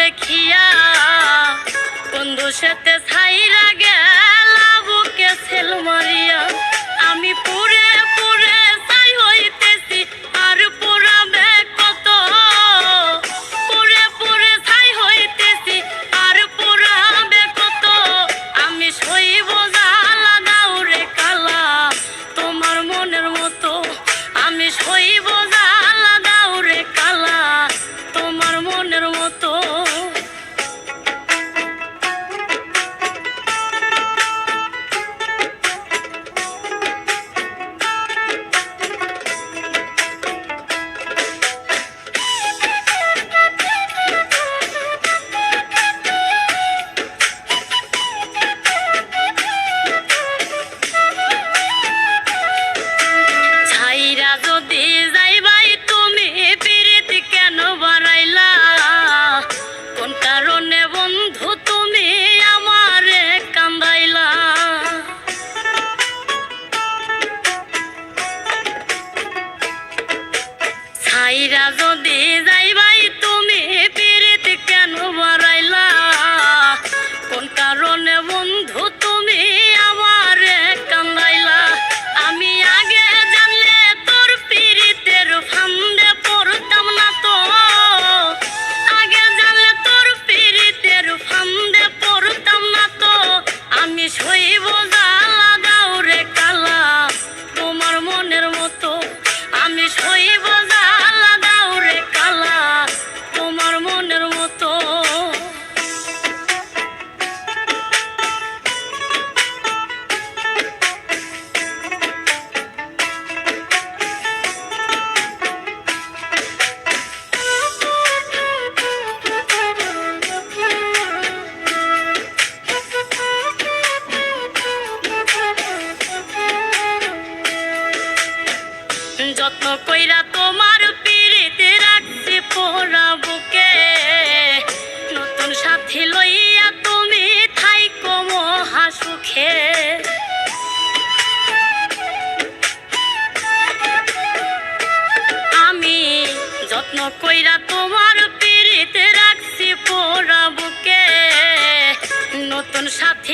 দেখিয়া বন্ধু সাথে ছাইরা গেলা বুকে সেল মারিয়া আমি পুরে পুরে ছাই হইতেছি আর পুরাবে কত পুরে পুরে ছাই হইতেছি আর পুরাবে কত আমি সইব জ্বালা দাও রে কালা তোমার মনের মতো আমি সইব জ্বালা দাও রে কালা তোমার মনের মতো যদি যাইবাই তুমি পিরিত কেন বাড়াইলা কোন কারণে বন্ধু তুমি আমারে কান্দাইলা ছাইরা যদি যাইবাই তুমি পিরিত কেন বাড়াইলা কোন কারণে বন্ধু তুমি আমারে কান্দাইলা আমি আগে জানলে তোর পিরিতের ফান্দে পড়তাম না তো আগে জানলে তোর পিরিতের ফান্দে পড়তাম না তো আমি সইব জ্বালা দাও রে কালা তোমার মনের মতো আমি সইব জ্বালা দাও রে কালা তোমার মনের মতো যত্ন কইরা তোমার পিরিতে রাখছি পোড়া বুকে নতুন সাথী লইয়া তুমি থাইকো মহা সুখে আমি যত্ন কইরা তোমার পিরিতে রাখছি পোড়া বুকে নতুন সাথী